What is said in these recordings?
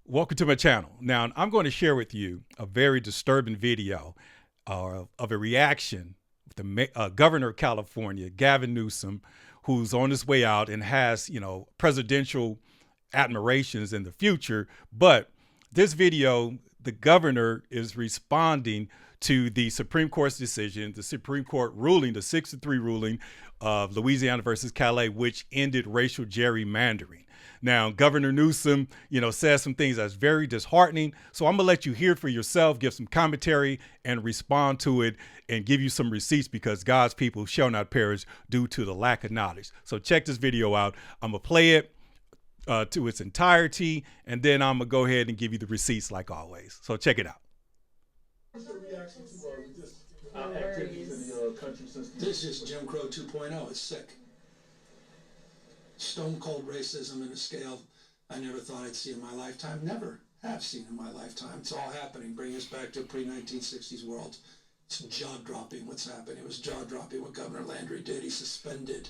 Welcome to my channel. Now, I'm going to share with you a very disturbing video of a reaction with the governor of California, Gavin Newsom, who's on his way out and has, presidential admirations in the future. But this video, the governor is responding to the Supreme Court's decision, the Supreme Court ruling, the 6-3 ruling of Louisiana versus Calais, which ended racial gerrymandering. Now, Governor Newsom, says some things that's very disheartening. So I'm going to let you hear it for yourself, give some commentary and respond to it and give you some receipts because God's people shall not perish due to the lack of knowledge. So check this video out. I'm going to play it to its entirety, and then I'm going to go ahead and give you the receipts like always. So check it out. What's the reaction to activities in the country since This is Jim Crow 2.0. It's sick. Stone cold racism in a scale I never thought I'd see in my lifetime. Never have seen in my lifetime. It's all happening. Bring us back to a pre-1960s world. It's jaw-dropping what's happening. It was jaw-dropping what Governor Landry did. He suspended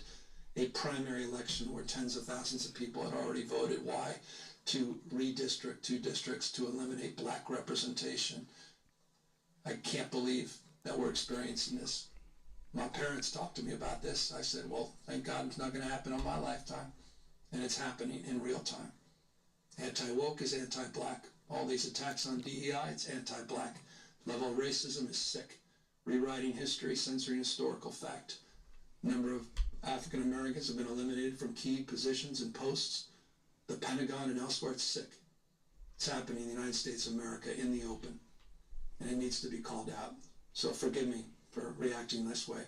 a primary election where tens of thousands of people had already voted. Why? To redistrict 2 districts to eliminate black representation. I can't believe that we're experiencing this. My parents talked to me about this. I said, well, thank God it's not going to happen on my lifetime. And it's happening in real time. Anti-woke is anti-black. All these attacks on DEI, it's anti-black. Level of racism is sick. Rewriting history, censoring historical fact. Number of African Americans have been eliminated from key positions and posts. The Pentagon and elsewhere, it's sick. It's happening in the United States of America in the open. And it needs to be called out. So forgive me for reacting this way.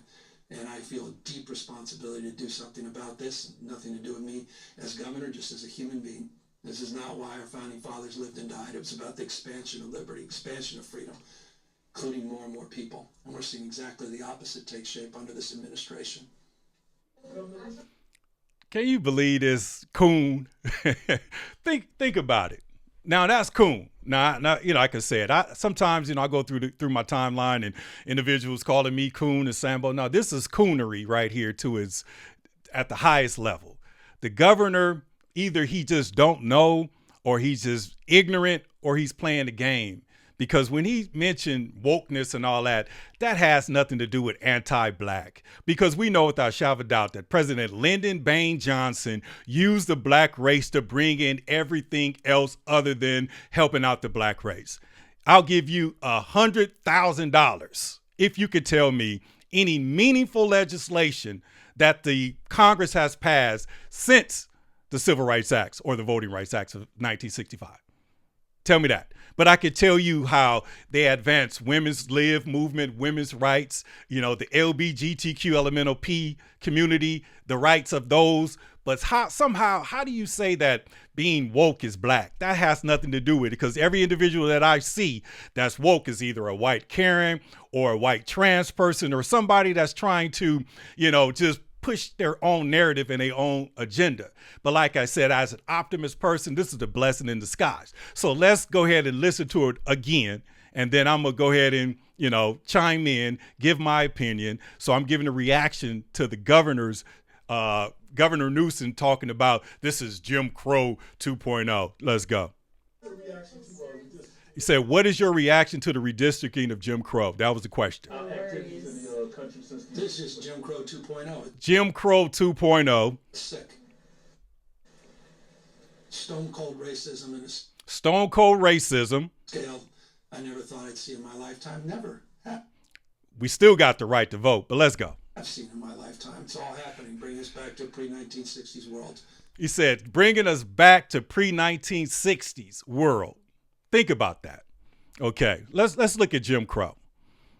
And I feel a deep responsibility to do something about this. Nothing to do with me as governor, just as a human being. This is not why our founding fathers lived and died. It was about the expansion of liberty, expansion of freedom, including more and more people. And we're seeing exactly the opposite take shape under this administration. Can you believe this coon? Think about it. Now that's coon. Now, I can say it. Sometimes, I go through my timeline and individuals calling me coon and Sambo. No, this is coonery right here at the highest level. The governor, either he just don't know, or he's just ignorant, or he's playing the game. Because when he mentioned wokeness and all that, that has nothing to do with anti-black. Because we know without a shadow of a doubt that President Lyndon Baines Johnson used the black race to bring in everything else other than helping out the black race. I'll give you $100,000 if you could tell me any meaningful legislation that the Congress has passed since the Civil Rights Acts or the Voting Rights Acts of 1965. Tell me that. But I could tell you how they advanced women's live movement, women's rights, the LGBTQ elemental P community, the rights of those. But how do you say that being woke is black? That has nothing to do with it, because every individual that I see that's woke is either a white Karen or a white trans person or somebody that's trying to, just push their own narrative and their own agenda. But like I said, as an optimist person, this is a blessing in disguise. So let's go ahead and listen to it again. And then I'm going to go ahead and, chime in, give my opinion. So I'm giving a reaction to the Governor Newsom talking about this is Jim Crow 2.0. Let's go. He said, what is your reaction to the redistricting of Jim Crow? That was the question. This is Jim Crow 2.0. Jim Crow 2.0. Sick. Stone cold racism in a Stone cold racism. scale I never thought I'd see in my lifetime. Never have. We still got the right to vote, but let's go. I've seen in my lifetime. It's all happening. Bring us back to a pre-1960s world. He said, bringing us back to pre-1960s world. Think about that. Okay, let's look at Jim Crow.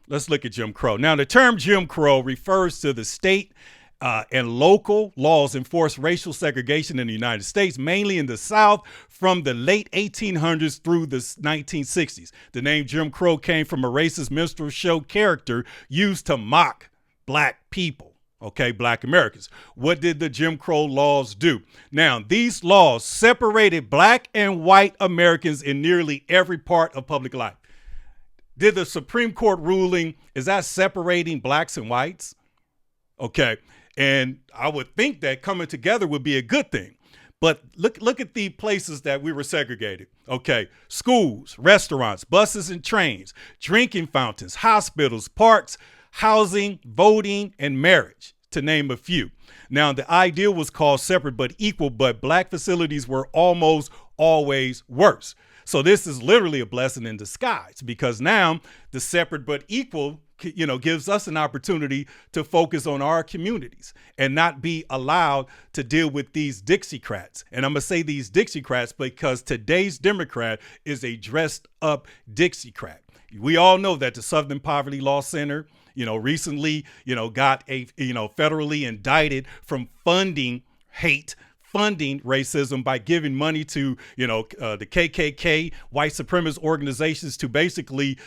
Let's look at Jim Crow. Now, the term Jim Crow refers to the state and local laws enforce racial segregation in the United States, mainly in the South, from the late 1800s through the 1960s. The name Jim Crow came from a racist minstrel show character used to mock black people. Okay, black Americans. What did the Jim Crow laws do? Now, these laws separated black and white Americans in nearly every part of public life. Did the Supreme Court ruling, is that separating blacks and whites? Okay. And I would think that coming together would be a good thing. But look at the places that we were segregated. Okay, schools, restaurants, buses and trains, drinking fountains, hospitals, parks, housing, voting, and marriage, to name a few. Now, the ideal was called separate but equal, but black facilities were almost always worse. So this is literally a blessing in disguise, because now the separate but equal, gives us an opportunity to focus on our communities and not be allowed to deal with these Dixiecrats. And I'm going to say these Dixiecrats because today's Democrat is a dressed up Dixiecrat. We all know that the Southern Poverty Law Center, recently, got a, federally indicted from funding hate, funding racism by giving money to, the KKK, white supremacist organizations to basically,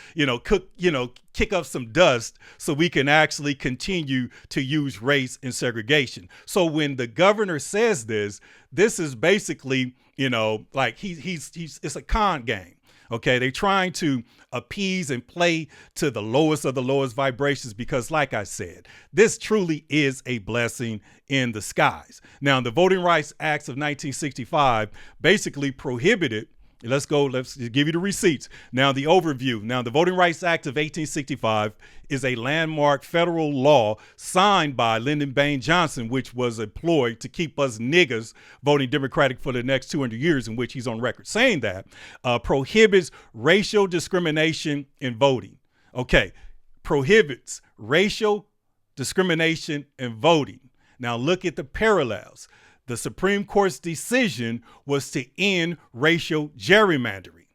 kick up some dust so we can actually continue to use race and segregation. So when the governor says this is basically, like he's it's a con game. Okay, they're trying to appease and play to the lowest of the lowest vibrations because, like I said, this truly is a blessing in the skies. Now, the Voting Rights Acts of 1965 basically prohibited. Let's give you the receipts. Now, the overview. Now, the Voting Rights Act of 1865 is a landmark federal law signed by Lyndon Baines Johnson, which was employed to keep us niggas voting Democratic for the next 200 years, in which he's on record saying that, prohibits racial discrimination in voting. Okay, prohibits racial discrimination in voting. Now, look at the parallels. The Supreme Court's decision was to end racial gerrymandering.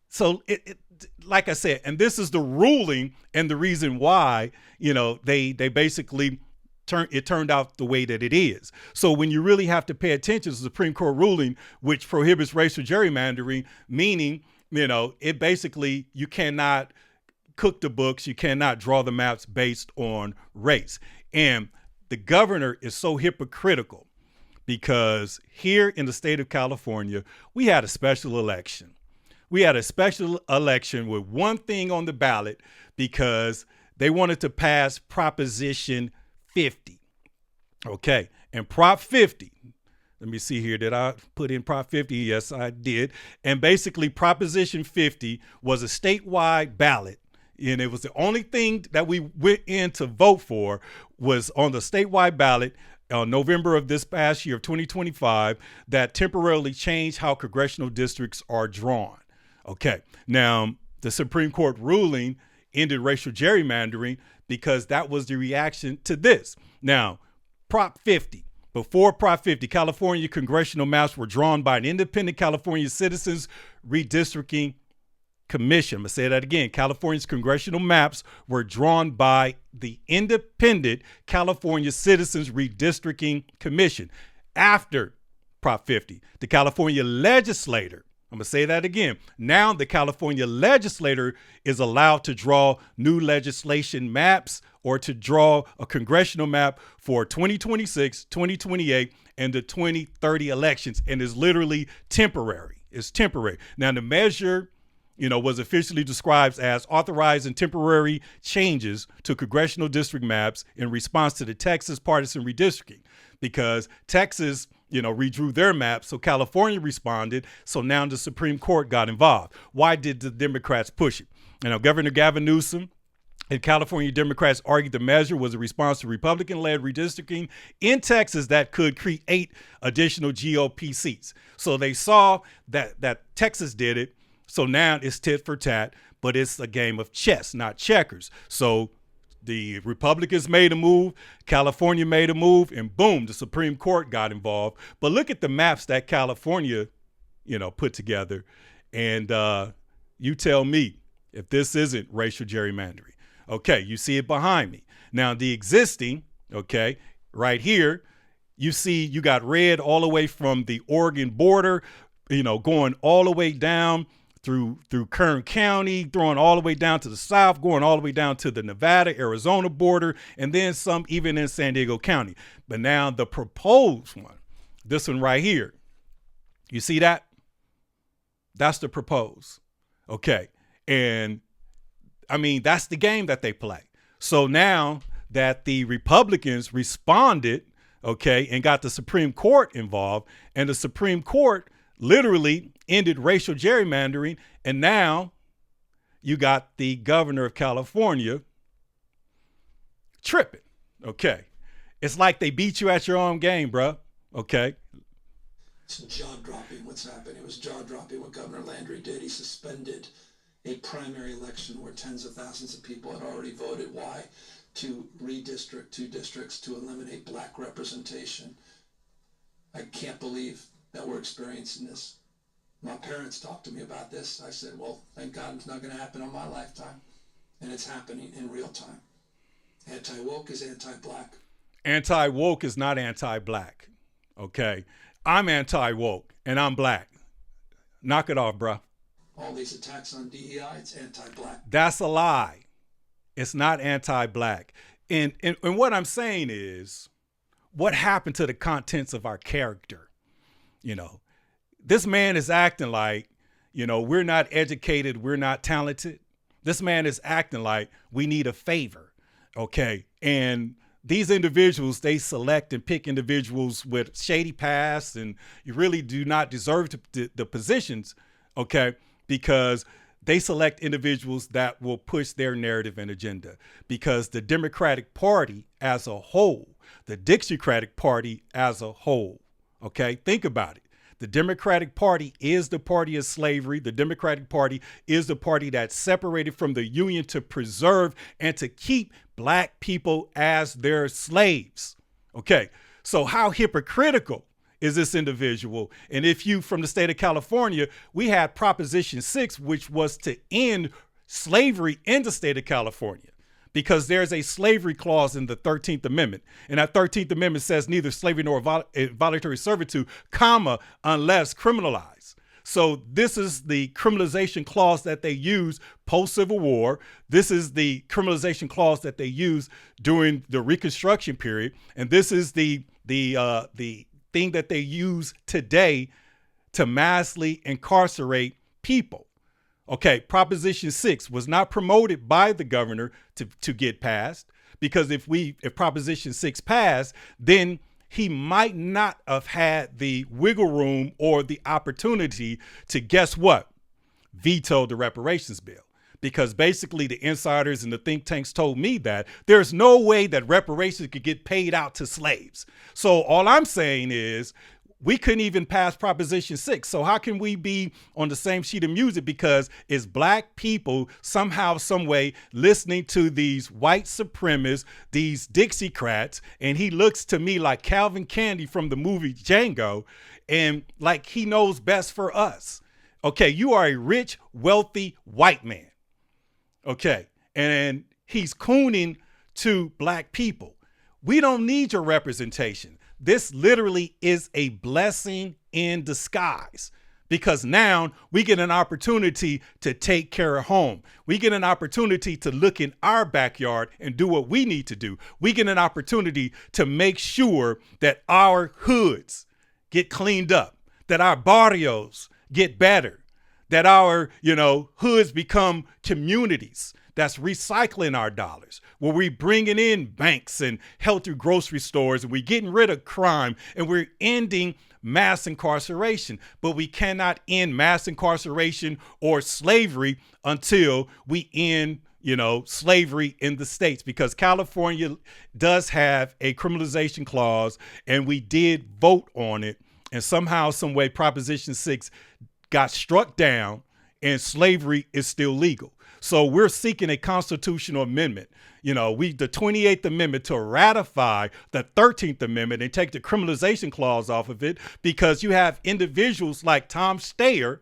So, like I said, and this is the ruling and the reason why, they basically turned out the way that it is. So when you really have to pay attention to the Supreme Court ruling, which prohibits racial gerrymandering, meaning, it basically, you cannot cook the books, you cannot draw the maps based on race. And the governor is so hypocritical, because here in the state of California, we had a special election. We had a special election with one thing on the ballot because they wanted to pass Proposition 50. Okay, and Prop 50, let me see here, did I put in Prop 50? Yes, I did. And basically Proposition 50 was a statewide ballot. And it was the only thing that we went in to vote for was on the statewide ballot November of this past year of 2025 that temporarily changed how congressional districts are drawn. Okay, now the Supreme Court ruling ended racial gerrymandering because that was the reaction to this. Now, Prop 50. Before Prop 50, California congressional maps were drawn by an independent California Citizens Redistricting Commission. I'm going to say that again. California's congressional maps were drawn by the independent California Citizens Redistricting Commission. After Prop 50, the California legislator, I'm going to say that again. Now the California legislator is allowed to draw new legislation maps or to draw a congressional map for 2026, 2028, and the 2030 elections, and is literally temporary. It's temporary. Now the measure was officially described as authorizing temporary changes to congressional district maps in response to the Texas partisan redistricting, because Texas, redrew their maps. So California responded. So now the Supreme Court got involved. Why did the Democrats push it? Governor Gavin Newsom and California Democrats argued the measure was a response to Republican-led redistricting in Texas that could create additional GOP seats. So they saw that Texas did it. So now it's tit for tat, but it's a game of chess, not checkers. So the Republicans made a move, California made a move, and boom, the Supreme Court got involved. But look at the maps that California, put together. And you tell me if this isn't racial gerrymandering. Okay, you see it behind me. Now, the existing, okay, right here, you see you got red all the way from the Oregon border, going all the way down through Kern County, throwing all the way down to the south, going all the way down to the Nevada, Arizona border, and then some even in San Diego County. But now the proposed one, this one right here, you see that? That's the proposed. Okay. And I mean, that's the game that they play. So now that the Republicans responded, okay, and got the Supreme Court involved. And the Supreme Court literally ended racial gerrymandering. And now you got the governor of California tripping. Okay. It's like they beat you at your own game, bro. Okay. It's jaw-dropping what's happened. It was jaw-dropping what Governor Landry did. He suspended a primary election where tens of thousands of people had already voted. Why? To redistrict 2 districts to eliminate black representation. I can't believe that we're experiencing this. My parents talked to me about this. I said, well, thank God it's not going to happen on my lifetime. And it's happening in real time. Anti-woke is anti-black. Anti-woke is not anti-black. Okay. I'm anti-woke and I'm black. Knock it off, bro. All these attacks on DEI, it's anti-black. That's a lie. It's not anti-black. And what I'm saying is, what happened to the contents of our character? You know, this man is acting like, you know, we're not educated, we're not talented. This man is acting like we need a favor. Okay. And these individuals, they select and pick individuals with shady past, and you really do not deserve the positions, okay, because they select individuals that will push their narrative and agenda. Because the Democratic Party as a whole, the Dixiecratic Party as a whole, okay, think about it. The Democratic Party is the party of slavery. The Democratic Party is the party that's separated from the Union to preserve and to keep black people as their slaves. Okay, so how hypocritical is this individual? And if you, from the state of California, we had Proposition 6, which was to end slavery in the state of California, because there's a slavery clause in the 13th Amendment. And that 13th Amendment says neither slavery nor voluntary servitude, comma, unless criminalized. So this is the criminalization clause that they use post-Civil War. This is the criminalization clause that they use during the Reconstruction period. And this is the thing that they use today to massively incarcerate people. Okay, Proposition 6 was not promoted by the governor to get passed, because if Proposition 6 passed, then he might not have had the wiggle room or the opportunity to, guess what, veto the reparations bill. Because basically the insiders and the think tanks told me that there's no way that reparations could get paid out to slaves. So all I'm saying is, we couldn't even pass Proposition 6. So how can we be on the same sheet of music? Because it's black people somehow, some way listening to these white supremacists, these Dixiecrats, and he looks to me like Calvin Candy from the movie Django, and like he knows best for us. Okay, you are a rich, wealthy white man. Okay, and he's cooning to black people. We don't need your representation. This literally is a blessing in disguise, because now we get an opportunity to take care of home. We get an opportunity to look in our backyard and do what we need to do. We get an opportunity to make sure that our hoods get cleaned up, that our barrios get better, that our, hoods become communities that's recycling our dollars, where we're bringing in banks and healthy grocery stores, and we're getting rid of crime, and we're ending mass incarceration. But we cannot end mass incarceration or slavery until we end, slavery in the states, because California does have a criminalization clause, and we did vote on it. And somehow, some way, Proposition 6 got struck down, and slavery is still legal. So we're seeking a constitutional amendment, the 28th Amendment, to ratify the 13th Amendment and take the criminalization clause off of it, because you have individuals like Tom Steyer,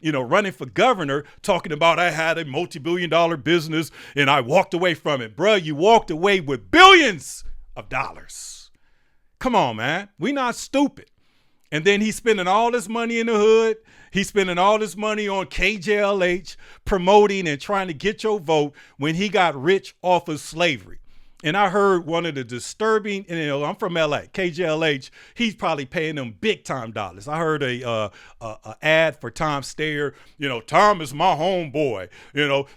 running for governor, talking about, I had a multi-billion-dollar business and I walked away from it. Bruh, you walked away with billions of dollars. Come on, man. We're not stupid. And then he's spending all this money in the hood. He's spending all this money on KJLH, promoting and trying to get your vote when he got rich off of slavery. And I heard one of the disturbing, I'm from LA, KJLH, he's probably paying them big time dollars. I heard a ad for Tom Steyer, Tom is my homeboy.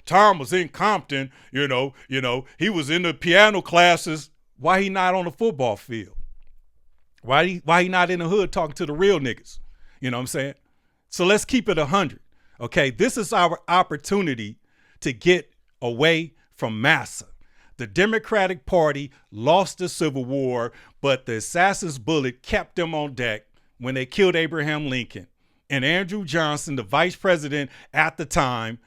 Tom was in Compton, he was in the piano classes. Why he not on the football field? Why he not in the hood talking to the real niggas? You know what I'm saying? So let's keep it 100. Okay, this is our opportunity to get away from massa. The Democratic Party lost the Civil War, but the assassin's bullet kept them on deck when they killed Abraham Lincoln. And Andrew Johnson, the vice president at the time,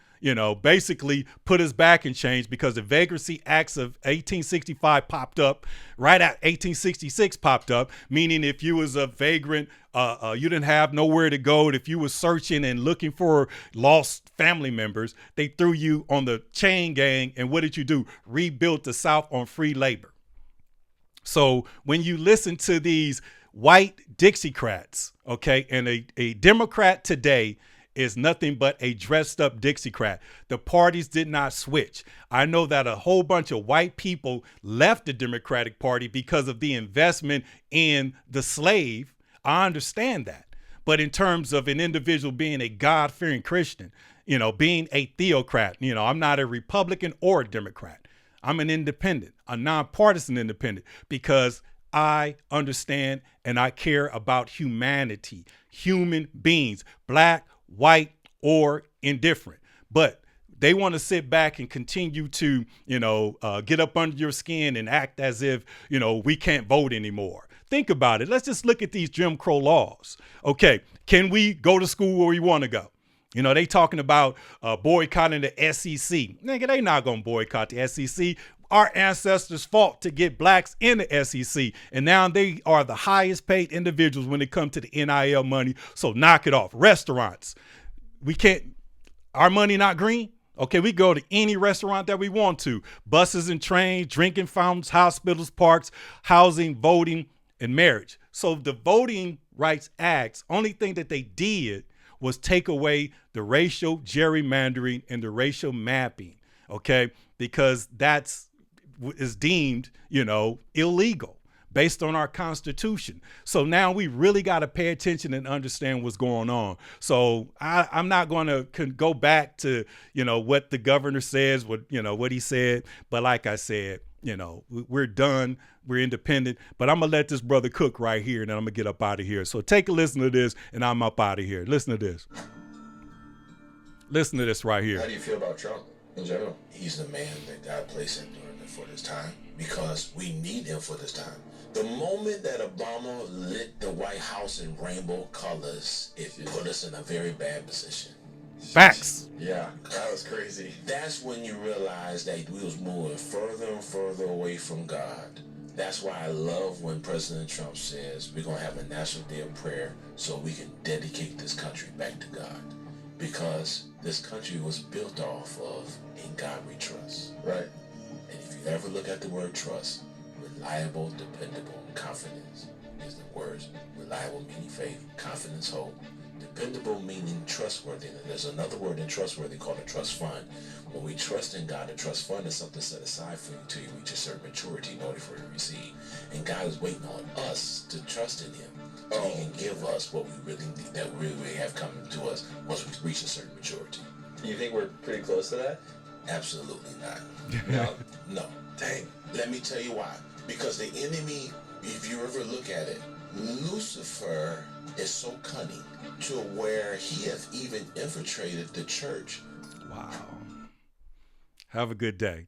basically put us back in chains because the Vagrancy Acts of 1865 popped up right at 1866 popped up, meaning if you was a vagrant, you didn't have nowhere to go. If you was searching and looking for lost family members, they threw you on the chain gang. And what did you do? Rebuilt the South on free labor. So when you listen to these white Dixiecrats, okay, and a Democrat today is nothing but a dressed up Dixiecrat. The parties did not switch. I know that a whole bunch of white people left the Democratic Party because of the investment in the slave. I understand that. But in terms of an individual being a God-fearing Christian, being a theocrat, I'm not a Republican or a Democrat. I'm an independent, a nonpartisan independent, because I understand and I care about humanity, human beings, black, white, or indifferent. But they want to sit back and continue to, get up under your skin and act as if, we can't vote anymore. Think about it. Let's just look at these Jim Crow laws. Okay, can we go to school where we want to go? They talking about boycotting the SEC. Nigga, they not going to boycott the SEC. Our ancestors fought to get blacks in the SEC, and now they are the highest paid individuals when it comes to the NIL money. So knock it off. Restaurants, we can't, our money not green. Okay, we go to any restaurant that we want to. Buses and trains, drinking fountains, hospitals, parks, housing, voting, and marriage. So the Voting Rights Acts, only thing that they did was take away the racial gerrymandering and the racial mapping. Okay, because is deemed, illegal based on our Constitution. So now we really got to pay attention and understand what's going on. So I'm not going to go back to, what the governor says, what he said. But like I said, we're done. We're independent. But I'm going to let this brother cook right here, and then I'm going to get up out of here. So take a listen to this, and I'm up out of here. Listen to this. Listen to this right here. How do you feel about Trump in general? He's the man that God placed him for this time, because we need him for this time. The moment that Obama lit the White House in rainbow colors, it put us in a very bad position. Facts. Yeah, that was crazy. That's when you realize that we was moving further and further away from God. That's why I love when President Trump says we're going to have a national day of prayer so we can dedicate this country back to God. Because this country was built off of "in God we trust." Right. And if you ever look at the word trust, reliable, dependable, and confidence is the words. Reliable meaning faith, confidence, hope. Dependable meaning trustworthy. And there's another word in trustworthy called a trust fund. When we trust in God, a trust fund is something set aside for you until you reach a certain maturity in order for you to receive. And God is waiting on us to trust in him so he can give us what we really need, that we really have come to us once we reach a certain maturity. You think we're pretty close to that? Absolutely not. No. Dang. Let me tell you why. Because the enemy, if you ever look at it, Lucifer is so cunning to where he has even infiltrated the church. Wow. Have a good day.